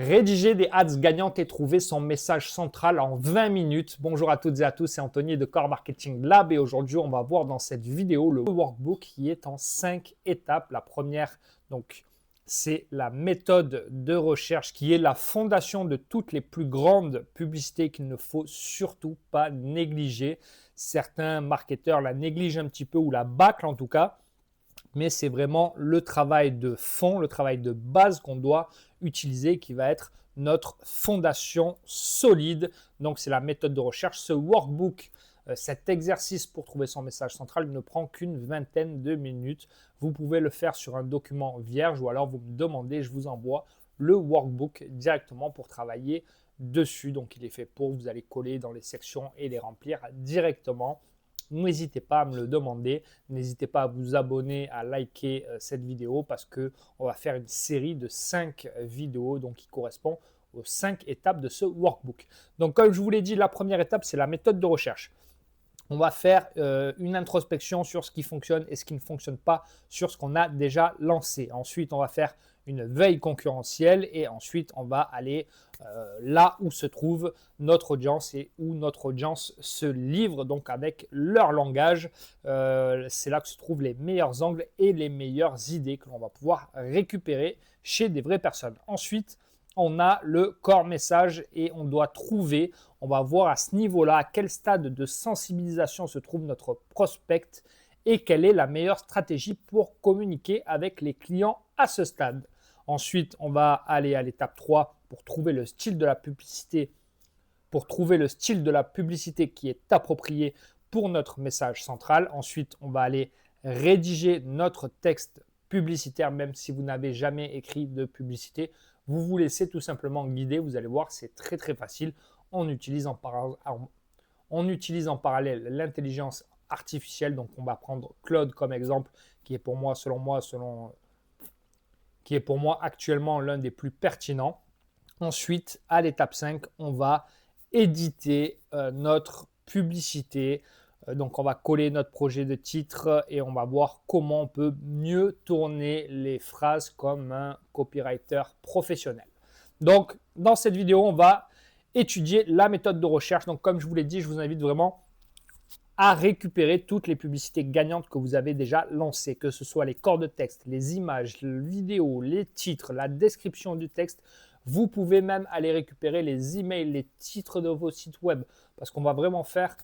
Rédiger des ads gagnantes et trouver son message central en 20 minutes. Bonjour à toutes et à tous, c'est Anthony de Core Marketing Lab et aujourd'hui on va voir dans cette vidéo le workbook qui est en 5 étapes. La première, donc, c'est la méthode de recherche qui est la fondation de toutes les plus grandes publicités qu'il ne faut surtout pas négliger. Certains marketeurs la négligent un petit peu ou la bâclent en tout cas. Mais c'est vraiment le travail de fond, le travail de base qu'on doit utiliser qui va être notre fondation solide. Donc, c'est la méthode de recherche. Ce workbook, cet exercice pour trouver son message central ne prend qu'une vingtaine de minutes. Vous pouvez le faire sur un document vierge ou alors vous me demandez, je vous envoie le workbook directement pour travailler dessus. Donc, il est fait pour, vous allez coller dans les sections et les remplir directement. N'hésitez pas à me le demander, n'hésitez pas à vous abonner, à liker cette vidéo parce qu'on va faire une série de 5 vidéos donc, qui correspond aux 5 étapes de ce workbook. Donc comme je vous l'ai dit, la première étape, c'est la méthode de recherche. On va faire une introspection sur ce qui fonctionne et ce qui ne fonctionne pas sur ce qu'on a déjà lancé. Ensuite, on va faire une veille concurrentielle et ensuite, on va aller là où se trouve notre audience et où notre audience se livre, donc avec leur langage. C'est là que se trouvent les meilleurs angles et les meilleures idées que l'on va pouvoir récupérer chez des vraies personnes. Ensuite, on a le core message et on doit trouver, on va voir à ce niveau-là à quel stade de sensibilisation se trouve notre prospect et quelle est la meilleure stratégie pour communiquer avec les clients à ce stade. Ensuite, on va aller à l'étape 3 pour trouver le style de la publicité, qui est approprié pour notre message central. Ensuite, on va aller rédiger notre texte publicitaire, même si vous n'avez jamais écrit de publicité. Vous vous laissez tout simplement guider. Vous allez voir, c'est très très facile. On utilise en parallèle l'intelligence artificielle. Donc, on va prendre Claude comme exemple, qui est pour moi, qui est pour moi actuellement l'un des plus pertinents. Ensuite, à l'étape 5, on va éditer notre publicité. Donc, on va coller notre projet de titre et on va voir comment on peut mieux tourner les phrases comme un copywriter professionnel. Donc, dans cette vidéo, on va étudier la méthode de recherche. Donc, comme je vous l'ai dit, je vous invite vraiment à récupérer toutes les publicités gagnantes que vous avez déjà lancées, que ce soit les corps de texte, les images, les vidéos, les titres, la description du texte. Vous pouvez même aller récupérer les emails, les titres de vos sites web, parce qu'on va vraiment faire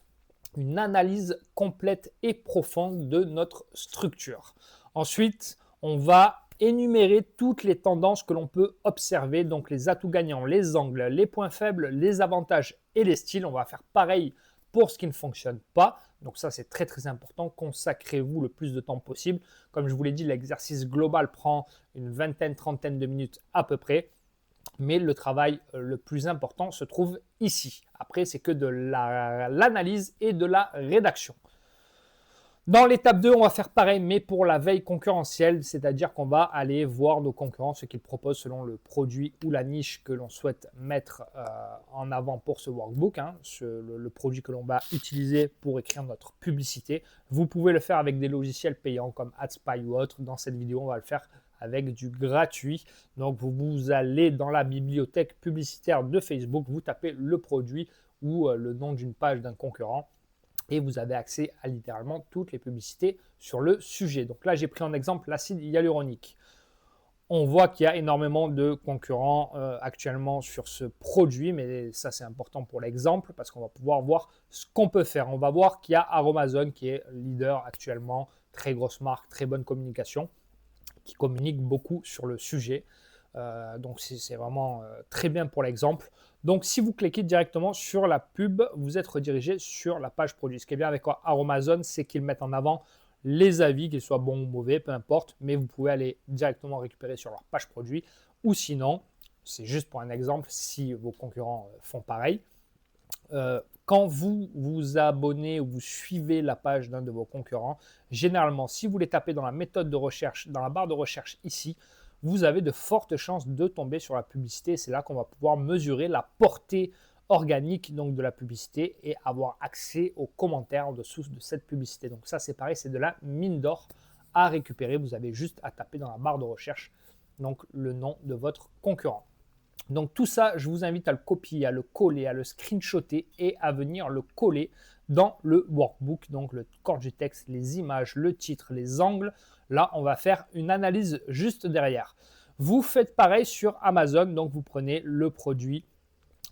une analyse complète et profonde de notre structure. Ensuite, on va énumérer toutes les tendances que l'on peut observer, donc les atouts gagnants, les angles, les points faibles, les avantages et les styles. On va faire pareil pour ce qui ne fonctionne pas. Donc ça, c'est très très important. Consacrez-vous le plus de temps possible. Comme je vous l'ai dit, l'exercice global prend une vingtaine, trentaine de minutes à peu près. Mais le travail le plus important se trouve ici. Après, c'est que de l'analyse et de la rédaction. Dans l'étape 2, on va faire pareil, mais pour la veille concurrentielle, c'est-à-dire qu'on va aller voir nos concurrents, ce qu'ils proposent selon le produit ou la niche que l'on souhaite mettre en avant pour ce workbook, le produit que l'on va utiliser pour écrire notre publicité. Vous pouvez le faire avec des logiciels payants comme AdSpy ou autre. Dans cette vidéo, on va le faire avec du gratuit. Donc, vous allez dans la bibliothèque publicitaire de Facebook, vous tapez le produit ou le nom d'une page d'un concurrent et vous avez accès à littéralement toutes les publicités sur le sujet. Donc là, j'ai pris en exemple l'acide hyaluronique. On voit qu'il y a énormément de concurrents actuellement sur ce produit, mais ça, c'est important pour l'exemple parce qu'on va pouvoir voir ce qu'on peut faire. On va voir qu'il y a Aromazone qui est leader actuellement, très grosse marque, très bonne communication, qui communique beaucoup sur le sujet. Donc, c'est vraiment très bien pour l'exemple. Donc, si vous cliquez directement sur la pub, vous êtes redirigé sur la page produit. Ce qui est bien avec Aromazone, c'est qu'ils mettent en avant les avis, qu'ils soient bons ou mauvais, peu importe, mais vous pouvez aller directement récupérer sur leur page produit. Ou sinon, c'est juste pour un exemple, si vos concurrents font pareil, quand vous vous abonnez ou vous suivez la page d'un de vos concurrents, généralement, si vous les tapez dans la méthode de recherche, dans la barre de recherche ici, vous avez de fortes chances de tomber sur la publicité. C'est là qu'on va pouvoir mesurer la portée organique donc de la publicité et avoir accès aux commentaires en dessous de cette publicité. Donc ça, c'est pareil, c'est de la mine d'or à récupérer. Vous avez juste à taper dans la barre de recherche donc le nom de votre concurrent. Donc tout ça, je vous invite à le copier, à le coller, à le screenshotter et à venir le coller dans le workbook. Donc le corps du texte, les images, le titre, les angles. Là, on va faire une analyse juste derrière. Vous faites pareil sur Amazon. Donc vous prenez le produit.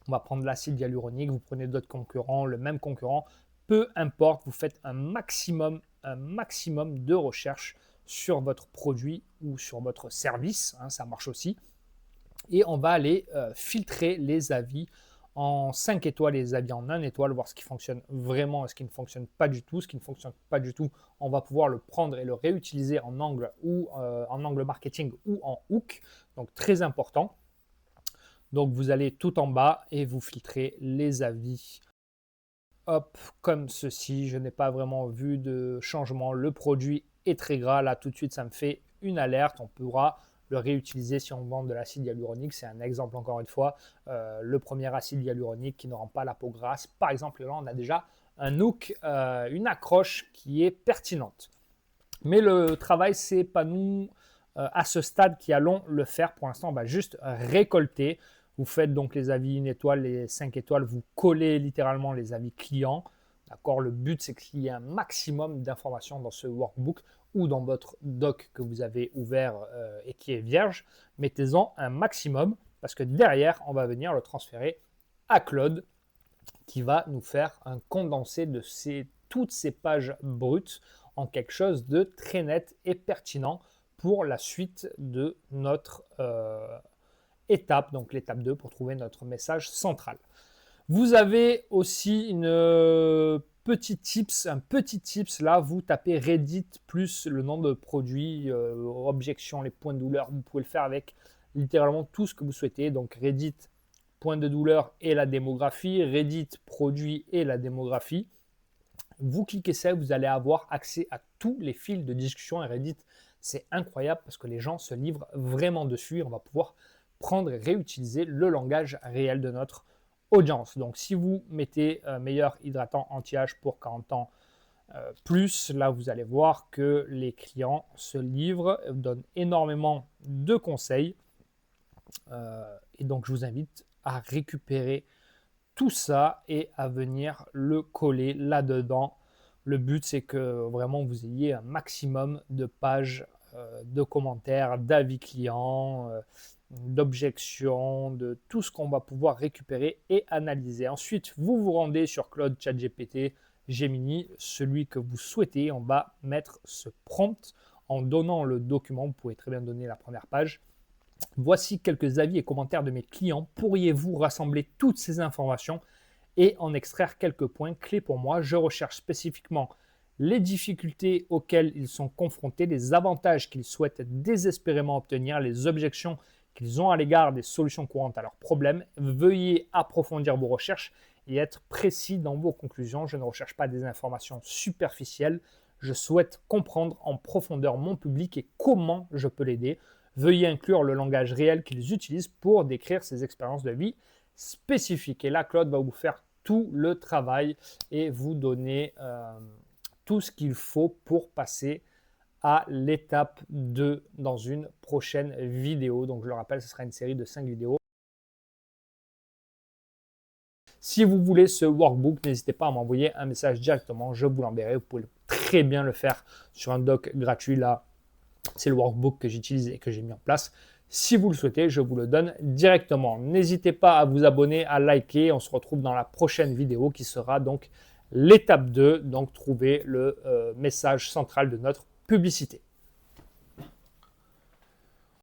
On va prendre l'acide hyaluronique. Vous prenez d'autres concurrents, le même concurrent. Peu importe, vous faites un maximum de recherche sur votre produit ou sur votre service. Hein, ça marche aussi. Et on va aller filtrer les avis en 5 étoiles, les avis en 1 étoile, voir ce qui fonctionne vraiment et ce qui ne fonctionne pas du tout. Ce qui ne fonctionne pas du tout, on va pouvoir le prendre et le réutiliser en angle ou en angle marketing ou en hook. Donc très important. Donc vous allez tout en bas et vous filtrez les avis. Hop, comme ceci. Je n'ai pas vraiment vu de changement. Le produit est très gras. Là, tout de suite, ça me fait une alerte. On pourra le réutiliser si on vend de l'acide hyaluronique. C'est un exemple encore une fois. Le premier acide hyaluronique qui ne rend pas la peau grasse. Par exemple, là, on a déjà un hook, une accroche qui est pertinente. Mais le travail, c'est pas nous à ce stade qui allons le faire. Pour l'instant, on va juste récolter. Vous faites donc les avis 1 étoile, les 5 étoiles. Vous collez littéralement les avis clients. D'accord. Le but, c'est qu'il y ait un maximum d'informations dans ce workbook ou dans votre doc que vous avez ouvert et qui est vierge. Mettez-en un maximum parce que derrière, on va venir le transférer à Claude qui va nous faire un condensé de toutes ces pages brutes en quelque chose de très net et pertinent pour la suite de notre étape, donc l'étape 2 pour trouver notre message central. Vous avez aussi un petit tips là, vous tapez Reddit plus le nom de produit, objection, les points de douleur, vous pouvez le faire avec littéralement tout ce que vous souhaitez. Donc Reddit, point de douleur et la démographie, Reddit, produit et la démographie. Vous cliquez ça, vous allez avoir accès à tous les fils de discussion et Reddit, c'est incroyable parce que les gens se livrent vraiment dessus. On va pouvoir prendre et réutiliser le langage réel de notre audience. Donc si vous mettez meilleur hydratant anti-âge pour 40 ans plus, là vous allez voir que les clients se livrent, donnent énormément de conseils. Et donc je vous invite à récupérer tout ça et à venir le coller là-dedans. Le but, c'est que vraiment vous ayez un maximum de pages, de commentaires, d'avis clients, d'objections, de tout ce qu'on va pouvoir récupérer et analyser. Ensuite, vous vous rendez sur Claude, ChatGPT, Gemini, celui que vous souhaitez. On va mettre ce prompt en donnant le document. Vous pouvez très bien donner la première page. Voici quelques avis et commentaires de mes clients. Pourriez-vous rassembler toutes ces informations et en extraire quelques points clés pour moi? Je recherche spécifiquement les difficultés auxquelles ils sont confrontés, les avantages qu'ils souhaitent désespérément obtenir, les objections qu'ils ont à l'égard des solutions courantes à leurs problèmes. Veuillez approfondir vos recherches et être précis dans vos conclusions. Je ne recherche pas des informations superficielles. Je souhaite comprendre en profondeur mon public et comment je peux l'aider. Veuillez inclure le langage réel qu'ils utilisent pour décrire ces expériences de vie spécifiques. Et là, Claude va vous faire tout le travail et vous donner tout ce qu'il faut pour passer à l'étape 2 dans une prochaine vidéo. Donc, je le rappelle, ce sera une série de 5 vidéos. Si vous voulez ce workbook, n'hésitez pas à m'envoyer un message directement. Je vous l'enverrai. Vous pouvez très bien le faire sur un doc gratuit. Là, c'est le workbook que j'utilise et que j'ai mis en place. Si vous le souhaitez, je vous le donne directement. N'hésitez pas à vous abonner, à liker. On se retrouve dans la prochaine vidéo qui sera donc l'étape 2, donc trouver le message central de notre publicité.